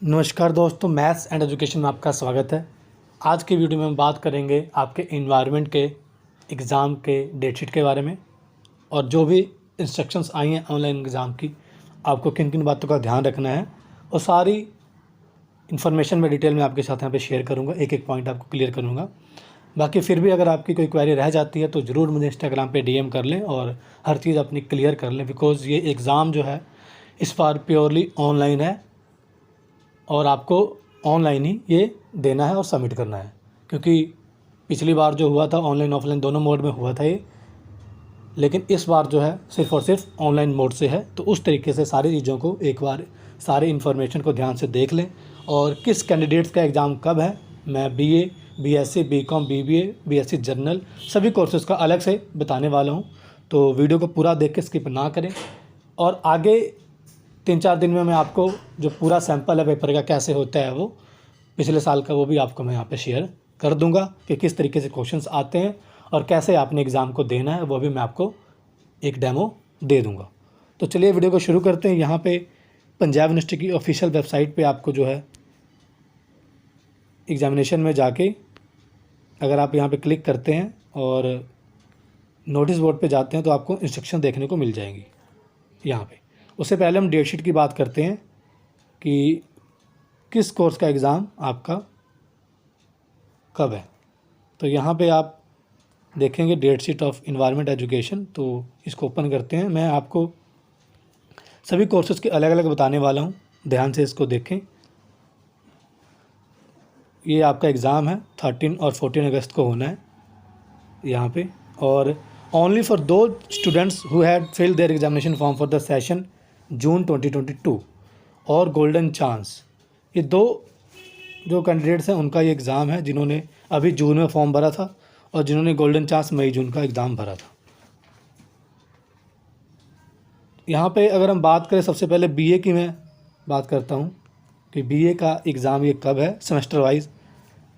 नमस्कार दोस्तों, maths and education में आपका स्वागत है। आज की वीडियो में हम बात करेंगे आपके एनवायरनमेंट के एग्ज़ाम के डेटशीट के बारे में और जो भी इंस्ट्रक्शंस आई हैं ऑनलाइन एग्ज़ाम की, आपको किन किन बातों का ध्यान रखना है और सारी इन्फॉर्मेशन मैं डिटेल में आपके साथ यहाँ पे शेयर करूँगा। एक एक पॉइंट आपको क्लियर करूँगा। बाकी फिर भी अगर आपकी कोई क्वेरी रह जाती है तो ज़रूर मुझे इंस्टाग्राम पे डीएम कर लें और हर चीज़ अपनी क्लियर कर लें, बिकॉज़ ये एग्ज़ाम जो है इस बार प्योरली ऑनलाइन है और आपको ऑनलाइन ही ये देना है और सबमिट करना है, क्योंकि पिछली बार जो हुआ था ऑनलाइन ऑफलाइन दोनों मोड में हुआ था ये, लेकिन इस बार जो है सिर्फ़ और सिर्फ ऑनलाइन मोड से है। तो उस तरीके से सारी चीज़ों को एक बार सारे इन्फॉर्मेशन को ध्यान से देख लें और किस कैंडिडेट्स का एग्ज़ाम कब है। मैं BA, BSc, BCom, BBA, BSc general सभी कोर्सेज़ का अलग से बताने वाला हूँ, तो वीडियो को पूरा देख के स्किप ना करें। और आगे 3-4 दिन में मैं आपको जो पूरा सैंपल है पेपर का कैसे होता है वो पिछले साल का, वो भी आपको मैं यहाँ पे शेयर कर दूंगा कि किस तरीके से क्वेश्चंस आते हैं और कैसे आपने एग्ज़ाम को देना है, वो भी मैं आपको एक डेमो दे दूंगा। तो चलिए वीडियो को शुरू करते हैं। यहाँ पे पंजाब यूनिवर्सिटी की ऑफिशियल वेबसाइट पे आपको जो है एग्ज़ामिनेशन में जाके अगर आप यहाँ पे क्लिक करते हैं और नोटिस बोर्ड पे जाते हैं तो आपको इंस्ट्रक्शन देखने को मिल जाएंगी यहाँ पे। उससे पहले हम डेटशीट की बात करते हैं कि किस कोर्स का एग्ज़ाम आपका कब है। तो यहाँ पे आप देखेंगे डेटशीट ऑफ एनवायरनमेंट एजुकेशन, तो इसको ओपन करते हैं। मैं आपको सभी कोर्सेज़ के अलग अलग बताने वाला हूँ, ध्यान से इसको देखें। ये आपका एग्ज़ाम है 13 और 14 अगस्त को होना है यहाँ पे, और ओनली फॉर दो students who had filled their examination form for the session June 2022 और गोल्डन चांस, ये दो जो कैंडिडेट्स हैं उनका ये एग्ज़ाम है जिन्होंने अभी जून में फॉर्म भरा था और जिन्होंने गोल्डन चांस मई जून का एग्ज़ाम भरा था। यहाँ पे अगर हम बात करें, सबसे पहले बीए की मैं बात करता हूँ कि बीए का एग्ज़ाम ये कब है सेमेस्टर वाइज।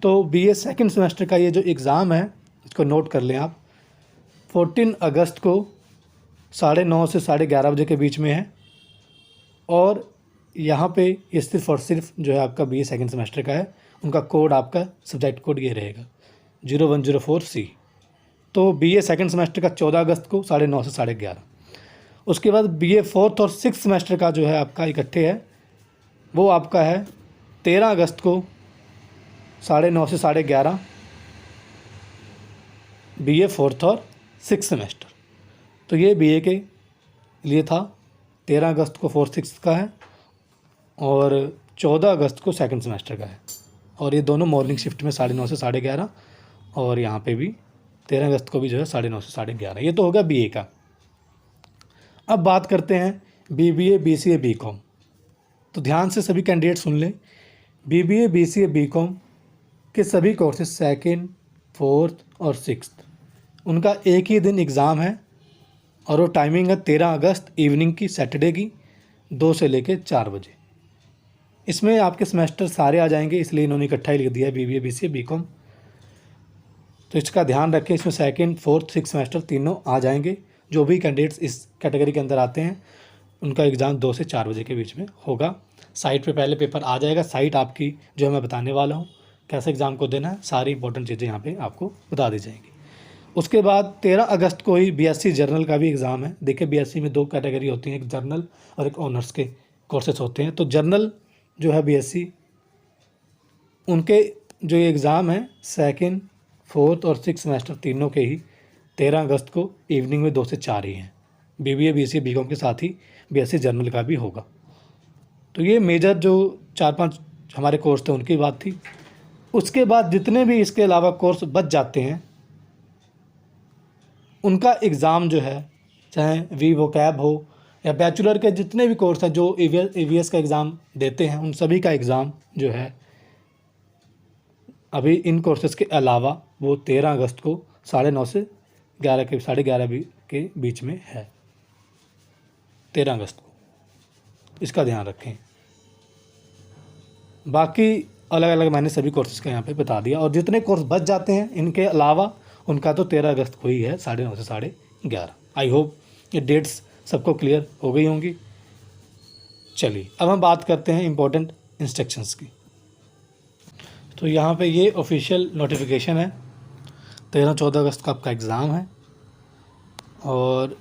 तो बीए सेकंड सेमेस्टर का ये जो एग्ज़ाम है इसको नोट कर लें आप, 14 अगस्त को 9:30 से 11:30 बजे के बीच में है। और यहाँ पे ये सिर्फ और सिर्फ जो है आपका बीए सेकंड सेमेस्टर का है, उनका कोड आपका सब्जेक्ट कोड ये रहेगा 0104C। तो बीए सेकंड सेमेस्टर का 14 अगस्त को 9:30 से 11:30। उसके बाद बीए फोर्थ और सिक्स सेमेस्टर का जो है आपका इकट्ठे है, वो आपका है 13 अगस्त को 9:30 से 11:30, बीए फोर्थ और सिक्स सेमेस्टर। तो ये बीए के लिए था, 13 अगस्त को फोर्थ सिक्स का है और 14 अगस्त को सेकंड सेमेस्टर का है, और ये दोनों मॉर्निंग शिफ्ट में 9:30 से 11:30, और यहाँ पे भी 13 अगस्त को भी जो है 9:30 से 11:30। ये तो होगा बीए का। अब बात करते हैं बीबीए, बीसीए, बीकॉम। तो ध्यान से सभी कैंडिडेट सुन लें, बीबीए, बीसीए, बीकॉम के सभी कोर्सेज सेकेंड, फोर्थ और सिक्स्थ, उनका एक ही दिन एग्ज़ाम है और वो टाइमिंग है 13 अगस्त इवनिंग की, सैटरडे की 2 से लेकर 4 बजे। इसमें आपके सेमेस्टर सारे आ जाएंगे, इसलिए इन्होंने इकट्ठा ही लिख दिया है बीबीए, बीसीए, बीकॉम। तो इसका ध्यान रखें, इसमें सेकंड, फोर्थ, सिक्स सेमेस्टर तीनों आ जाएंगे। जो भी कैंडिडेट्स इस कैटेगरी के अंदर आते हैं उनका एग्ज़ाम 2 से 4 बजे के बीच में होगा। साइट पे पहले पेपर आ जाएगा, साइट आपकी जो है मैं बताने वाला हूँ कैसे एग्ज़ाम को देना है, सारी इंपॉर्टेंट चीज़ें यहाँ पे आपको बता दी जाएंगी। उसके बाद 13 अगस्त को ही बीएससी जर्नल का भी एग्ज़ाम है। देखिए बीएससी में 2 कैटेगरी होती हैं, एक जर्नल और एक ऑनर्स के कोर्सेस होते हैं। तो जर्नल जो है बीएससी, उनके जो ये एग्ज़ाम है सेकंड, फोर्थ और सिक्स सेमेस्टर तीनों के ही 13 अगस्त को इवनिंग में 2 से 4 ही हैं। बीबीए, बीसीए, बीकॉम के साथ ही बीएससी जर्नल का भी होगा। तो ये मेजर जो 4-5 हमारे कोर्स थे उनकी बात थी। उसके बाद जितने भी इसके अलावा कोर्स बच जाते हैं उनका एग्ज़ाम जो है, चाहे वी वोकैब हो या बैचलर के जितने भी कोर्स हैं जो ईवीएस का एग्ज़ाम देते हैं, उन सभी का एग्ज़ाम जो है अभी इन कोर्सेज़ के अलावा वो 13 अगस्त को 9:30 से 11:30 के बीच में है, 13 अगस्त को। इसका ध्यान रखें। बाकी अलग अलग मैंने सभी कोर्सेज़ का यहाँ पे बता दिया, और जितने कोर्स बच जाते हैं इनके अलावा उनका तो 13 अगस्त को ही है 9:30 से 11:30। आई होप ये डेट्स सबको क्लियर हो गई होंगी। चलिए अब हम बात करते हैं इम्पोर्टेंट इंस्ट्रक्शंस की। तो यहाँ पे ये ऑफिशियल नोटिफिकेशन है, 13-14 अगस्त का आपका एग्ज़ाम है। और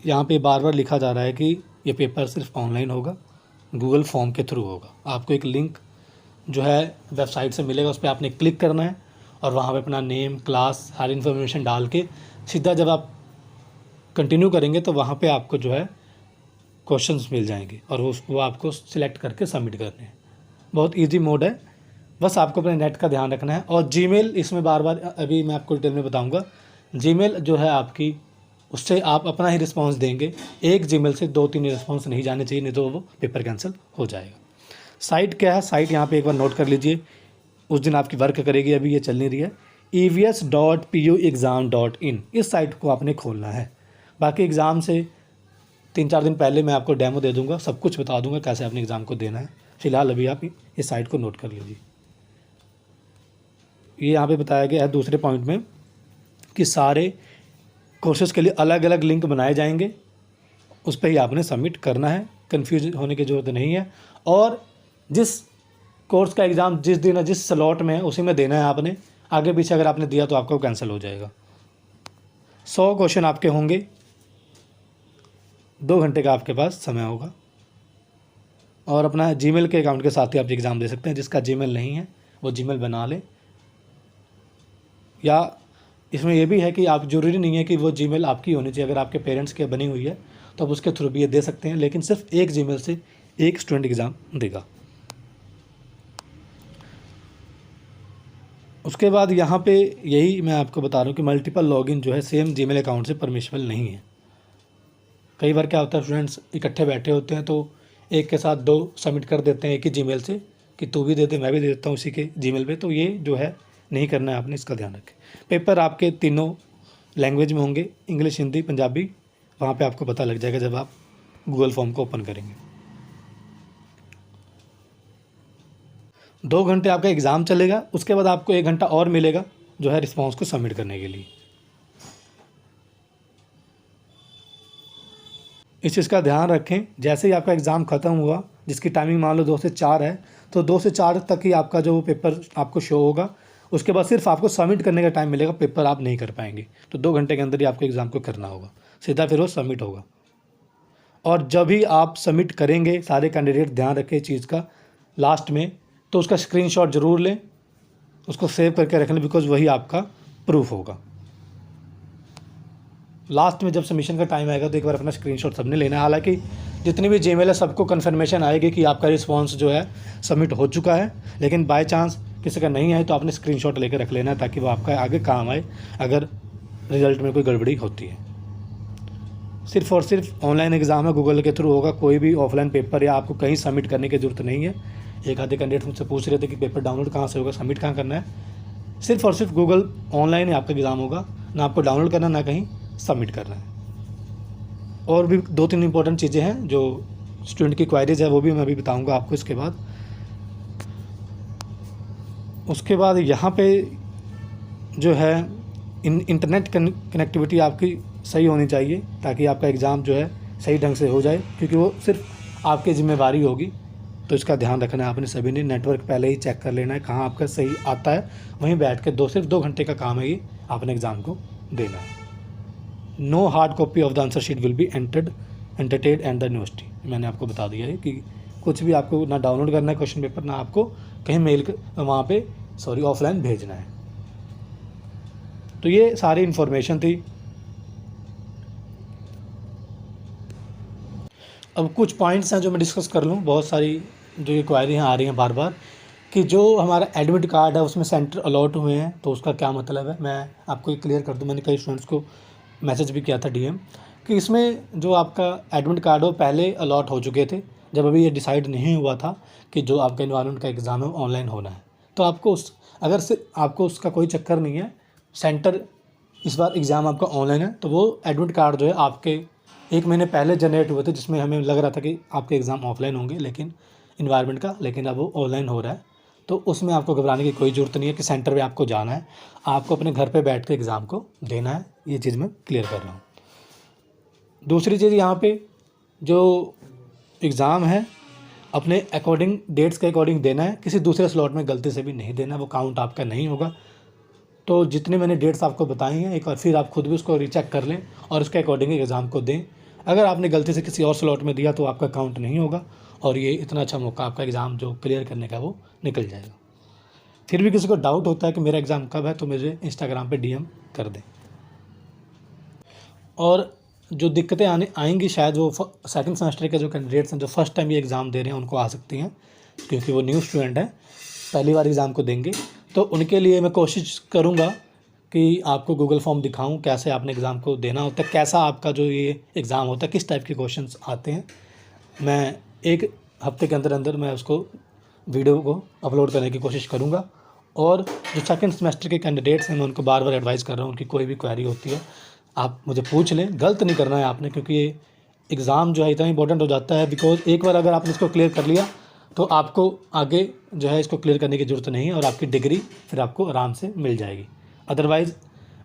यहाँ पे बार बार लिखा जा रहा है कि ये पेपर सिर्फ ऑनलाइन होगा, गूगल फॉर्म के थ्रू होगा। आपको एक लिंक जो है वेबसाइट से मिलेगा, उस पर आपने क्लिक करना है और वहाँ पे अपना नेम, क्लास, हर इन्फॉर्मेशन डाल के सीधा जब आप कंटिन्यू करेंगे तो वहाँ पे आपको जो है क्वेश्चंस मिल जाएंगे और वो आपको सिलेक्ट करके सबमिट करने हैं। बहुत इजी मोड है, बस आपको अपने नेट का ध्यान रखना है। और जीमेल इसमें बार बार अभी मैं आपको डिटेल में बताऊँगा। जीमेल जो है आपकी, उससे आप अपना ही रिस्पांस देंगे। एक जीमेल से 2-3 रिस्पांस नहीं जाने चाहिए, नहीं तो वो पेपर कैंसिल हो जाएगा। साइट क्या है, साइट यहाँ पे एक बार नोट कर लीजिए, उस दिन आपकी वर्क करेगी, अभी ये चल नहीं रही है। evs.puexam.in इस साइट को आपने खोलना है। बाकी एग्ज़ाम से 3-4 दिन पहले मैं आपको डेमो दे दूँगा, सब कुछ बता दूँगा कैसे अपने एग्ज़ाम को देना है। फ़िलहाल अभी आप इस साइट को नोट कर लीजिए। ये यहाँ पे बताया गया है दूसरे पॉइंट में कि सारे कोर्सेज़ के लिए अलग अलग लिंक बनाए जाएंगे, उस पर ही आपने सबमिट करना है, कन्फ्यूज होने की ज़रूरत नहीं है। और जिस कोर्स का एग्ज़ाम जिस दिन है, जिस स्लॉट में है, उसी में देना है आपने। आगे पीछे अगर आपने दिया तो आपका कैंसिल हो जाएगा। 100 क्वेश्चन आपके होंगे, 2 घंटे का आपके पास समय होगा। और अपना जीमेल के अकाउंट के साथ ही आप एग्ज़ाम दे सकते हैं। जिसका जीमेल नहीं है वो जीमेल बना ले, या इसमें यह भी है कि आप ज़रूरी नहीं है कि वो जीमेल आपकी होनी चाहिए। अगर आपके पेरेंट्स की बनी हुई है तो आप उसके थ्रू भी ये दे सकते हैं, लेकिन सिर्फ एक जीमेल से एक स्टूडेंट एग्ज़ाम देगा। उसके बाद यहाँ पे यही मैं आपको बता रहा हूँ कि मल्टीपल लॉगिन जो है सेम जीमेल अकाउंट से परमिशबल नहीं है। कई बार क्या होता है, स्टूडेंट्स इकट्ठे बैठे होते हैं तो एक के साथ 2 सबमिट कर देते हैं एक ही जीमेल से, कि तू भी दे दे मैं भी दे देता हूँ उसी के जीमेल पे। तो ये जो है नहीं करना है आपने, इसका ध्यान रखें। पेपर आपके तीनों लैंग्वेज में होंगे, इंग्लिश, हिंदी, पंजाबी। वहाँ पे आपको पता लग जाएगा जब आप गूगल फॉर्म को ओपन करेंगे। 2 घंटे आपका एग्ज़ाम चलेगा, उसके बाद आपको 1 घंटा और मिलेगा जो है रिस्पॉन्स को सबमिट करने के लिए। इस चीज़ का ध्यान रखें, जैसे ही आपका एग्ज़ाम ख़त्म हुआ, जिसकी टाइमिंग मान लो 2 से 4 है, तो 2 से 4 तक ही आपका जो पेपर आपको शो होगा। उसके बाद सिर्फ आपको सबमिट करने का टाइम मिलेगा, पेपर आप नहीं कर पाएंगे। तो 2 घंटे के अंदर ही आपको एग्ज़ाम को करना होगा, सीधा फिर वो सबमिट होगा। और जब भी आप सबमिट करेंगे, सारे कैंडिडेट ध्यान रखें चीज़ का, लास्ट में तो उसका स्क्रीनशॉट ज़रूर लें, उसको सेव करके रख लें, बिकॉज़ वही आपका प्रूफ होगा। लास्ट में जब सबमिशन का टाइम आएगा तो एक बार अपना स्क्रीनशॉट सबने लेना है। हालांकि जितनी भी जीमेल है सबको कन्फर्मेशन आएगी कि आपका रिस्पांस जो है सबमिट हो चुका है, लेकिन बाय चांस किसी का नहीं आए तो आपने स्क्रीनशॉट लेकर रख लेना है, ताकि वो आपका आगे काम आए अगर रिज़ल्ट में कोई गड़बड़ी होती है। सिर्फ और सिर्फ ऑनलाइन एग्ज़ाम है, गूगल के थ्रू होगा। कोई भी ऑफलाइन पेपर या आपको कहीं सबमिट करने की ज़रूरत नहीं है। एक आधे कैंडिडेट मुझसे पूछ रहे थे कि पेपर डाउनलोड कहाँ से होगा, सबमिट कहाँ करना है। सिर्फ और सिर्फ गूगल ऑनलाइन ही आपका एग्ज़ाम होगा, ना आपको डाउनलोड करना, ना कहीं सबमिट करना है। और भी 2-3 इंपॉर्टेंट चीज़ें हैं जो स्टूडेंट की क्वायरीज है, वो भी मैं अभी बताऊंगा आपको इसके बाद। उसके बाद यहाँ पे जो है इंटरनेट कनेक्टिविटी आपकी सही होनी चाहिए, ताकि आपका एग्ज़ाम जो है सही ढंग से हो जाए, क्योंकि वो सिर्फ आपकी जिम्मेवारी होगी। तो इसका ध्यान रखना है आपने सभी ने। नेटवर्क पहले ही चेक कर लेना है कहाँ आपका सही आता है, वहीं बैठ के सिर्फ 2 घंटे का काम है ये, आपने एग्ज़ाम को देना है। No hard copy of the answer sheet will be entertained and the university. मैंने आपको बता दिया है कि कुछ भी आपको ना डाउनलोड करना है क्वेश्चन पेपर, ना आपको कहीं मेल वहाँ पे ऑफलाइन भेजना है। तो ये सारी इन्फॉर्मेशन थी। अब कुछ पॉइंट्स हैं जो मैं डिस्कस कर लूँ। बहुत सारी जो ये क्वायरी आ रही हैं बार बार कि जो हमारा एडमिट कार्ड है उसमें सेंटर अलॉट हुए हैं, तो उसका क्या मतलब है। मैं आपको ये क्लियर कर दूँ। मैंने कई स्टूडेंट्स को मैसेज भी किया था डीएम कि इसमें जो आपका एडमिट कार्ड हो पहले अलॉट हो चुके थे, जब अभी ये डिसाइड नहीं हुआ था कि जो आपका एनवायरनमेंट का एग्ज़ाम है ऑनलाइन होना है। तो आपको अगर से आपको उसका कोई चक्कर नहीं है, सेंटर इस बार एग्ज़ाम आपका ऑनलाइन है, तो वो एडमिट कार्ड जो है आपके 1 महीने पहले जनरेट हुए थे, जिसमें हमें लग रहा था कि आपके एग्ज़ाम ऑफलाइन होंगे लेकिन इन्वायरमेंट का, लेकिन अब वो ऑनलाइन हो रहा है। तो उसमें आपको घबराने की कोई ज़रूरत नहीं है कि सेंटर पे आपको जाना है। आपको अपने घर पे बैठ के एग्ज़ाम को देना है। ये चीज़ मैं क्लियर कर रहा हूँ। दूसरी चीज़, यहाँ पे जो एग्ज़ाम है अपने अकॉर्डिंग डेट्स के अकॉर्डिंग देना है, किसी दूसरे स्लॉट में गलती से भी नहीं देना, वो काउंट आपका नहीं होगा। तो जितने मैंने डेट्स आपको बताई हैं, एक बार फिर आप खुद भी उसको रीचेक कर लें और उसके अकॉर्डिंग एग्ज़ाम को दें। अगर आपने गलती से किसी और स्लॉट में दिया तो आपका काउंट नहीं होगा और ये इतना अच्छा मौका आपका एग्ज़ाम जो क्लियर करने का वो निकल जाएगा। फिर भी किसी को डाउट होता है कि मेरा एग्ज़ाम कब है तो मुझे इंस्टाग्राम पे डीएम कर दें। और जो दिक्कतें आएंगी शायद वो सेकंड सेमेस्टर के जो कैंडिडेट्स हैं जो फर्स्ट टाइम ये एग्ज़ाम दे रहे हैं उनको आ सकती हैं, क्योंकि वो न्यू स्टूडेंट हैं, पहली बार एग्ज़ाम को देंगे। तो उनके लिए मैं कोशिश करूँगा कि आपको गूगल फॉर्म दिखाऊँ कैसे आपने एग्ज़ाम को देना होता है, कैसा आपका जो ये एग्ज़ाम होता है, किस टाइप के क्वेश्चंस आते हैं। मैं एक हफ्ते के अंदर अंदर मैं उसको वीडियो को अपलोड करने की कोशिश करूँगा। और जो सेकंड सेमेस्टर के कैंडिडेट्स हैं मैं उनको बार बार एडवाइस कर रहा हूँ, उनकी कोई भी क्वेरी होती है आप मुझे पूछ लें, गलत नहीं करना है आपने, क्योंकि ये एग्ज़ाम जो है इतना इंपॉर्टेंट हो जाता है। बिकॉज एक बार अगर आपने इसको क्लियर कर लिया तो आपको आगे जो है इसको क्लियर करने की ज़रूरत नहीं है और आपकी डिग्री फिर आपको आराम से मिल जाएगी। अदरवाइज़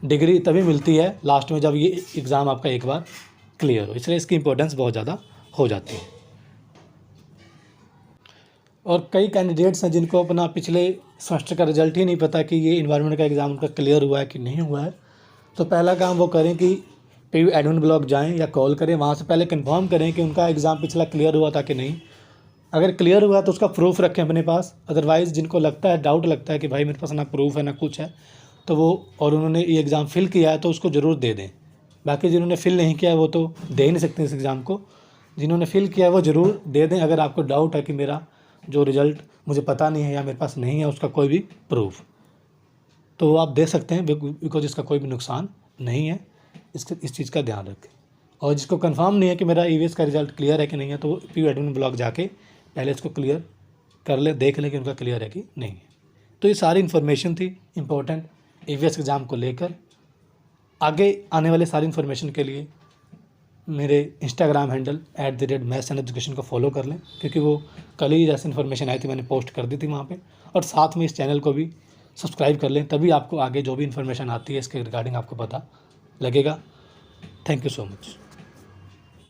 डिग्री तभी मिलती है लास्ट में जब ये एग्ज़ाम आपका एक बार क्लियर हो, इसलिए इसकी इंपॉर्टेंस बहुत ज़्यादा हो जाती है। और कई कैंडिडेट्स हैं जिनको अपना पिछले सेमेस्टर का रिजल्ट ही नहीं पता कि ये इन्वायरमेंट का एग्ज़ाम उनका क्लियर हुआ है कि नहीं हुआ है। तो पहला काम वो करें कि PU एडमिन ब्लॉक जाएं या कॉल करें, वहाँ से पहले कंफर्म करें कि उनका एग्ज़ाम पिछला क्लियर हुआ था कि नहीं। अगर क्लियर हुआ तो उसका प्रूफ रखें अपने पास। अदरवाइज़ जिनको लगता है, डाउट लगता है कि भाई मेरे पास ना प्रूफ है ना कुछ है, तो वो और उन्होंने ये एग्ज़ाम फ़िल किया है तो उसको ज़रूर दे दें। बाकी जिन्होंने फ़िल नहीं किया है वो तो दे ही नहीं सकते इस एग्ज़ाम को। जिन्होंने फ़िल किया है वो ज़रूर दे दें। अगर आपको डाउट है कि मेरा जो रिज़ल्ट मुझे पता नहीं है या मेरे पास नहीं है उसका कोई भी प्रूफ, तो आप दे सकते हैं, बिकॉज इसका कोई भी नुकसान नहीं है। इस चीज़ का ध्यान रखें। और जिसको कंफर्म नहीं है कि मेरा EVS का रिज़ल्ट क्लियर है कि नहीं है, तो PU एडमिन ब्लॉक जाके पहले इसको क्लियर कर ले, देख लें कि उनका क्लियर है कि नहीं है। तो ये सारी इन्फॉर्मेशन थी इम्पोर्टेंट EVS एग्ज़ाम को लेकर। आगे आने वाले सारी इन्फॉर्मेशन के लिए मेरे इंस्टाग्राम हैंडल @maths&education को फॉलो कर लें, क्योंकि वो कल ही जैसे इन्फॉर्मेशन आई थी मैंने पोस्ट कर दी थी वहाँ पे। और साथ में इस चैनल को भी सब्सक्राइब कर लें, तभी आपको आगे जो भी इन्फॉर्मेशन आती है इसके रिगार्डिंग आपको पता लगेगा। Thank you so much.